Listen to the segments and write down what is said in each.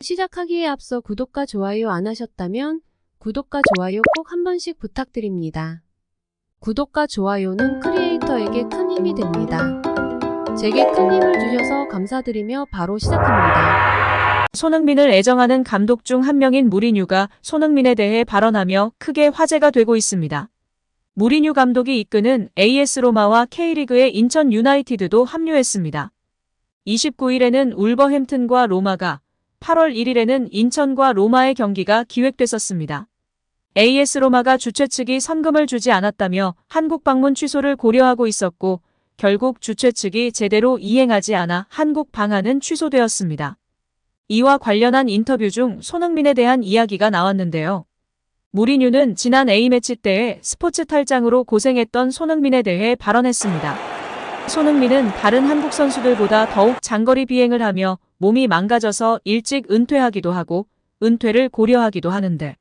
시작하기에 앞서 구독과 좋아요 안 하셨다면 구독과 좋아요 꼭 한 번씩 부탁드립니다. 구독과 좋아요는 크리에이터에게 큰 힘이 됩니다. 제게 큰 힘을 주셔서 감사드리며 바로 시작합니다. 손흥민을 애정하는 감독 중 한 명인 무리뉴가 손흥민에 대해 발언하며 크게 화제가 되고 있습니다. 무리뉴 감독이 이끄는 AS 로마와 K리그의 인천 유나이티드도 합류했습니다. 29일에는 울버햄튼과 로마가, 8월 1일에는 인천과 로마의 경기가 기획됐었습니다. AS 로마가 주최 측이 선금을 주지 않았다며 한국 방문 취소를 고려하고 있었고 결국 주최 측이 제대로 이행하지 않아 한국 방한은 취소되었습니다. 이와 관련한 인터뷰 중 손흥민에 대한 이야기가 나왔는데요. 무리뉴는 지난 A매치 때에 스포츠 탈장으로 고생했던 손흥민에 대해 발언했습니다. 손흥민은 다른 한국 선수들보다 더욱 장거리 비행을 하며 몸이 망가져서 일찍 은퇴하기도 하고 은퇴를 고려하기도 하는데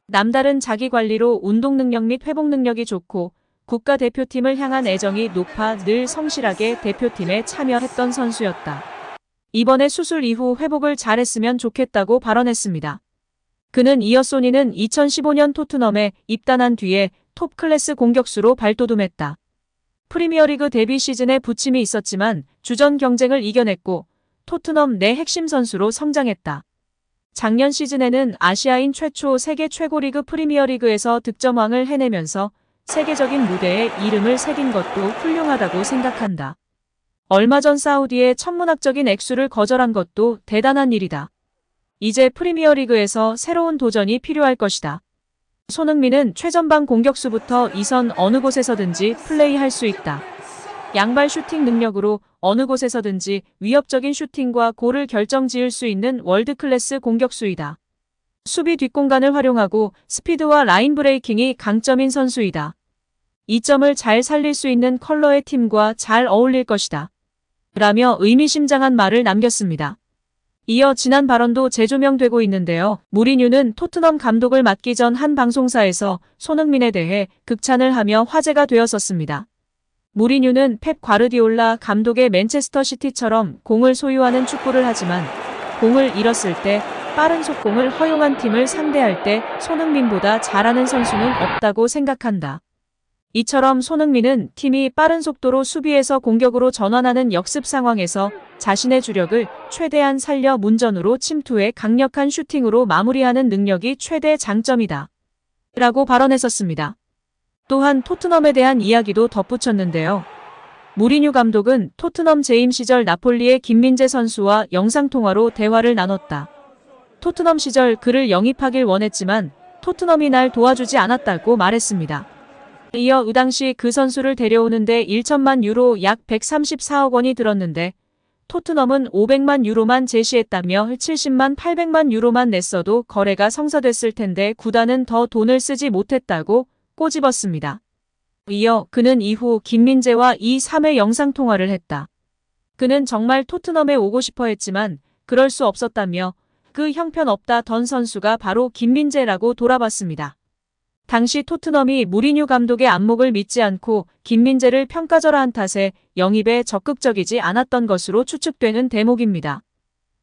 남다른 자기관리로 운동 능력 및 회복 능력이 좋고 국가대표팀을 향한 애정이 높아 늘 성실하게 대표팀에 참여했던 선수였다. 이번에 수술 이후 회복을 잘했으면 좋겠다고 발언했습니다. 그는 이어 소니는 2015년 토트넘에 입단한 뒤에 톱 클래스 공격수로 발돋움했다. 프리미어리그 데뷔 시즌에 부침이 있었지만 주전 경쟁을 이겨냈고 토트넘 내 핵심 선수로 성장했다. 작년 시즌에는 아시아인 최초 세계 최고 리그 프리미어리그에서 득점왕을 해내면서 세계적인 무대에 이름을 새긴 것도 훌륭하다고 생각한다. 얼마 전 사우디의 천문학적인 액수를 거절한 것도 대단한 일이다. 이제 프리미어리그에서 새로운 도전이 필요할 것이다. 손흥민은 최전방 공격수부터 2선 어느 곳에서든지 플레이할 수 있다. 양발 슈팅 능력으로 어느 곳에서든지 위협적인 슈팅과 골을 결정지을 수 있는 월드클래스 공격수이다. 수비 뒷공간을 활용하고 스피드와 라인 브레이킹이 강점인 선수이다. 이 점을 잘 살릴 수 있는 컬러의 팀과 잘 어울릴 것이다. 라며 의미심장한 말을 남겼습니다. 이어 지난 발언도 재조명되고 있는데요. 무리뉴는 토트넘 감독을 맡기 전 한 방송사에서 손흥민에 대해 극찬을 하며 화제가 되었었습니다. 무리뉴는 펩 과르디올라 감독의 맨체스터 시티처럼 공을 소유하는 축구를 하지만 공을 잃었을 때 빠른 속공을 허용한 팀을 상대할 때 손흥민보다 잘하는 선수는 없다고 생각한다. 이처럼 손흥민은 팀이 빠른 속도로 수비에서 공격으로 전환하는 역습 상황에서 자신의 주력을 최대한 살려 문전으로 침투해 강력한 슈팅으로 마무리하는 능력이 최대 장점이다. 라고 발언했었습니다. 또한 토트넘에 대한 이야기도 덧붙였는데요. 무리뉴 감독은 토트넘 재임 시절 나폴리의 김민재 선수와 영상통화로 대화를 나눴다. 토트넘 시절 그를 영입하길 원했지만 토트넘이 날 도와주지 않았다고 말했습니다. 이어 그 당시 그 선수를 데려오는데 1천만 유로 약 134억 원이 들었는데 토트넘은 500만 유로만 제시했다며 70만 800만 유로만 냈어도 거래가 성사됐을 텐데 구단은 더 돈을 쓰지 못했다고 꼬집었습니다. 이어 그는 이후 김민재와 2-3회 영상통화를 했다. 그는 정말 토트넘에 오고 싶어 했지만 그럴 수 없었다며 그 형편없다던 선수가 바로 김민재라고 돌아봤습니다. 당시 토트넘이 무리뉴 감독의 안목을 믿지 않고 김민재를 평가절하한 탓에 영입에 적극적이지 않았던 것으로 추측되는 대목입니다.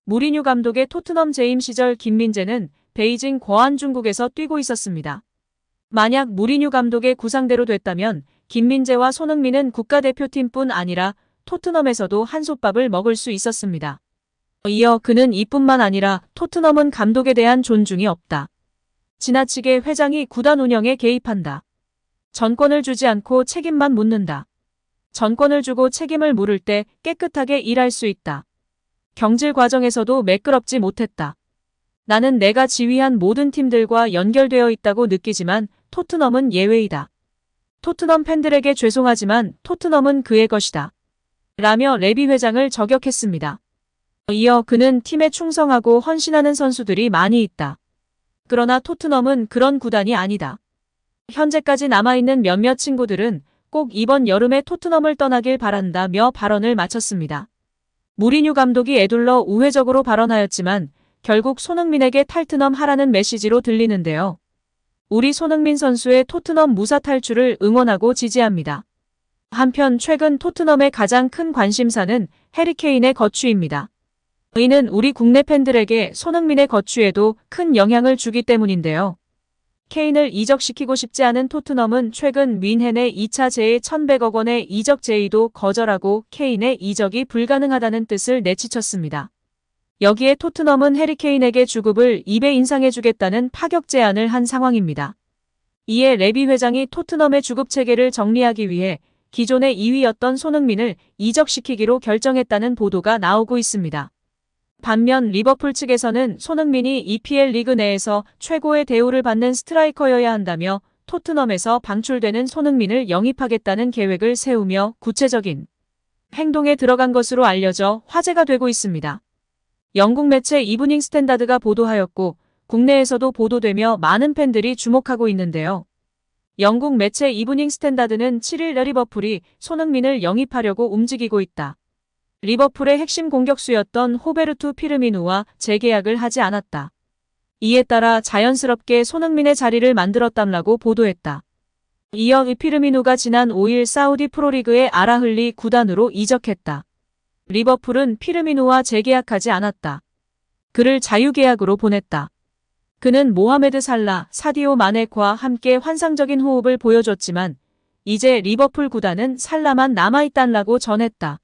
무리뉴 감독의 토트넘 재임 시절 김민재는 베이징 거안중국에서 뛰고 있었습니다. 만약 무리뉴 감독의 구상대로 됐다면 김민재와 손흥민은 국가대표팀뿐 아니라 토트넘에서도 한솥밥을 먹을 수 있었습니다. 이어 그는 이뿐만 아니라 토트넘은 감독에 대한 존중이 없다. 지나치게 회장이 구단 운영에 개입한다. 전권을 주지 않고 책임만 묻는다. 전권을 주고 책임을 물을 때 깨끗하게 일할 수 있다. 경질 과정에서도 매끄럽지 못했다. 나는 내가 지휘한 모든 팀들과 연결되어 있다고 느끼지만 토트넘은 예외이다. 토트넘 팬들에게 죄송하지만 토트넘은 그의 것이다. 라며 레비 회장을 저격했습니다. 이어 그는 팀에 충성하고 헌신하는 선수들이 많이 있다. 그러나 토트넘은 그런 구단이 아니다. 현재까지 남아있는 몇몇 친구들은 꼭 이번 여름에 토트넘을 떠나길 바란다며 발언을 마쳤습니다. 무리뉴 감독이 에둘러 우회적으로 발언하였지만 결국 손흥민에게 탈트넘 하라는 메시지로 들리는데요. 우리 손흥민 선수의 토트넘 무사 탈출을 응원하고 지지합니다. 한편 최근 토트넘의 가장 큰 관심사는 해리 케인의 거취입니다. 이는 우리 국내 팬들에게 손흥민의 거취에도 큰 영향을 주기 때문인데요. 케인을 이적시키고 싶지 않은 토트넘은 최근 뮌헨의 2차 제의 1,100억 원의 이적 제의도 거절하고 케인의 이적이 불가능하다는 뜻을 내치쳤습니다. 여기에 토트넘은 해리 케인에게 주급을 2배 인상해주겠다는 파격 제안을 한 상황입니다. 이에 레비 회장이 토트넘의 주급 체계를 정리하기 위해 기존의 2위였던 손흥민을 이적시키기로 결정했다는 보도가 나오고 있습니다. 반면 리버풀 측에서는 손흥민이 EPL 리그 내에서 최고의 대우를 받는 스트라이커여야 한다며 토트넘에서 방출되는 손흥민을 영입하겠다는 계획을 세우며 구체적인 행동에 들어간 것으로 알려져 화제가 되고 있습니다. 영국 매체 이브닝 스탠다드가 보도하였고 국내에서도 보도되며 많은 팬들이 주목하고 있는데요. 영국 매체 이브닝 스탠다드는 7일 리버풀이 손흥민을 영입하려고 움직이고 있다. 리버풀의 핵심 공격수였던 호베르투 피르미누와 재계약을 하지 않았다. 이에 따라 자연스럽게 손흥민의 자리를 만들었담라고 보도했다. 이어 피르미누가 지난 5일 사우디 프로리그의 알아흘리 구단으로 이적했다. 리버풀은 피르미누와 재계약하지 않았다. 그를 자유계약으로 보냈다. 그는 모하메드 살라, 사디오 마네과 함께 환상적인 호흡을 보여줬지만 이제 리버풀 구단은 살라만 남아있단라고 전했다.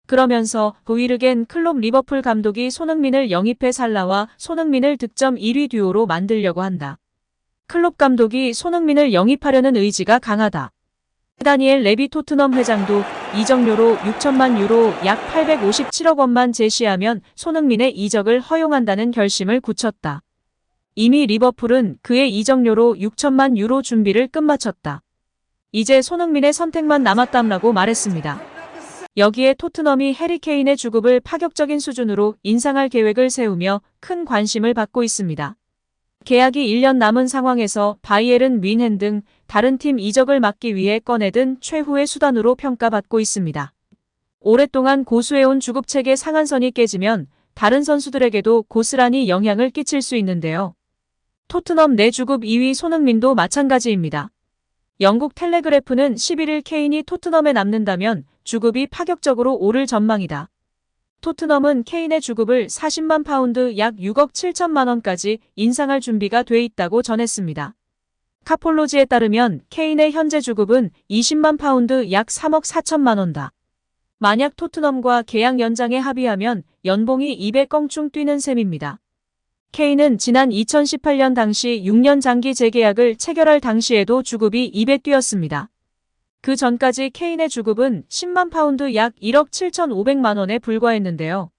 그러면서 보이르겐 클롭 리버풀 감독이 손흥민을 영입해 살라와 손흥민을 득점 1위 듀오로 만들려고 한다. 클롭 감독이 손흥민을 영입하려는 의지가 강하다. 다니엘 레비 토트넘 회장도 이적료로 6천만 유로 약 857억 원만 제시하면 손흥민의 이적을 허용한다는 결심을 굳혔다. 이미 리버풀은 그의 이적료로 6천만 유로 준비를 끝마쳤다. 이제 손흥민의 선택만 남았담라고 말했습니다. 여기에 토트넘이 해리 케인의 주급을 파격적인 수준으로 인상할 계획을 세우며 큰 관심을 받고 있습니다. 계약이 1년 남은 상황에서 바이에른 뮌헨 등 다른 팀 이적을 막기 위해 꺼내든 최후의 수단으로 평가받고 있습니다. 오랫동안 고수해온 주급체계 상한선이 깨지면 다른 선수들에게도 고스란히 영향을 끼칠 수 있는데요. 토트넘 내 주급 2위 손흥민도 마찬가지입니다. 영국 텔레그래프는 11일 케인이 토트넘에 남는다면 주급이 파격적으로 오를 전망이다. 토트넘은 케인의 주급을 40만 파운드 약 6억 7천만 원까지 인상할 준비가 돼 있다고 전했습니다. 카폴로지에 따르면 케인의 현재 주급은 20만 파운드 약 3억 4천만 원다. 만약 토트넘과 계약 연장에 합의하면 연봉이 200껑충 뛰는 셈입니다. 케인은 지난 2018년 당시 6년 장기 재계약을 체결할 당시에도 주급이 2배 뛰었습니다. 그 전까지 케인의 주급은 10만 파운드 약 1억 7,500만 원에 불과했는데요.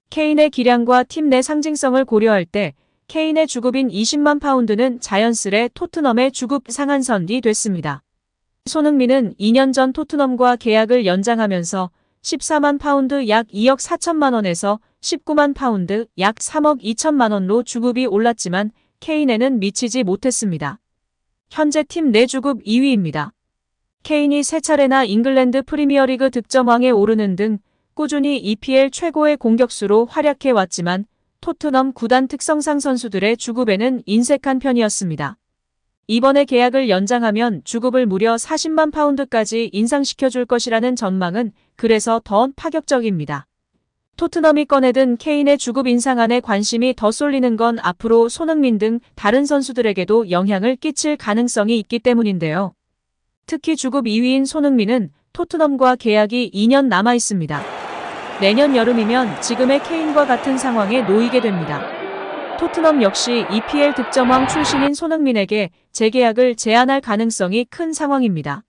케인의 기량과 팀 내 상징성을 고려할 때 케인의 주급인 20만 파운드는 자연스레 토트넘의 주급 상한선이 됐습니다. 손흥민은 2년 전 토트넘과 계약을 연장하면서 14만 파운드 약 2억 4천만 원에서 19만 파운드 약 3억 2천만 원로 주급이 올랐지만 케인에는 미치지 못했습니다. 현재 팀 내 주급 2위입니다. 케인이 세 차례나 잉글랜드 프리미어리그 득점왕에 오르는 등 꾸준히 EPL 최고의 공격수로 활약해왔지만 토트넘 구단 특성상 선수들의 주급에는 인색한 편이었습니다. 이번에 계약을 연장하면 주급을 무려 40만 파운드까지 인상시켜줄 것이라는 전망은 그래서 더 파격적입니다. 토트넘이 꺼내든 케인의 주급 인상안에 관심이 더 쏠리는 건 앞으로 손흥민 등 다른 선수들에게도 영향을 끼칠 가능성이 있기 때문인데요. 특히 주급 2위인 손흥민은 토트넘과 계약이 2년 남아 있습니다. 내년 여름이면 지금의 케인과 같은 상황에 놓이게 됩니다. 토트넘 역시 EPL 득점왕 출신인 손흥민에게 재계약을 제안할 가능성이 큰 상황입니다.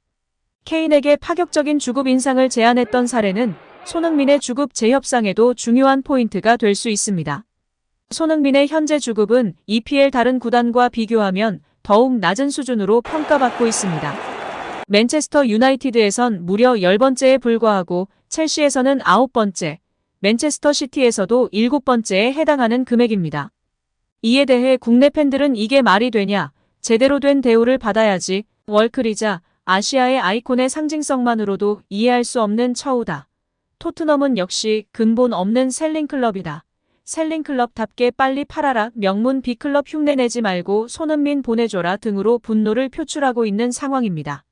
케인에게 파격적인 주급 인상을 제안했던 사례는 손흥민의 주급 재협상에도 중요한 포인트가 될 수 있습니다. 손흥민의 현재 주급은 EPL 다른 구단과 비교하면 더욱 낮은 수준으로 평가받고 있습니다. 맨체스터 유나이티드에선 무려 10번째에 불과하고 첼시에서는 9번째, 맨체스터 시티에서도 7번째에 해당하는 금액입니다. 이에 대해 국내 팬들은 이게 말이 되냐, 제대로 된 대우를 받아야지, 월클이자 아시아의 아이콘의 상징성만으로도 이해할 수 없는 처우다. 토트넘은 역시 근본 없는 셀링클럽이다. 셀링클럽답게 빨리 팔아라, 명문 B클럽 흉내내지 말고 손흥민 보내줘라 등으로 분노를 표출하고 있는 상황입니다.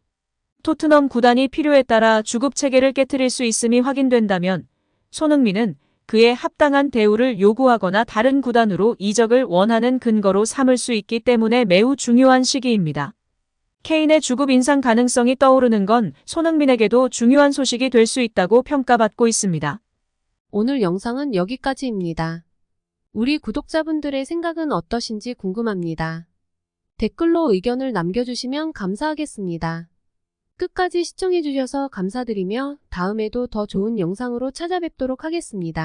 토트넘 구단이 필요에 따라 주급 체계를 깨트릴 수 있음이 확인된다면 손흥민은 그에 합당한 대우를 요구하거나 다른 구단으로 이적을 원하는 근거로 삼을 수 있기 때문에 매우 중요한 시기입니다. 케인의 주급 인상 가능성이 떠오르는 건 손흥민에게도 중요한 소식이 될 수 있다고 평가받고 있습니다. 오늘 영상은 여기까지입니다. 우리 구독자분들의 생각은 어떠신지 궁금합니다. 댓글로 의견을 남겨주시면 감사하겠습니다. 끝까지 시청해주셔서 감사드리며 다음에도 더 좋은 영상으로 찾아뵙도록 하겠습니다.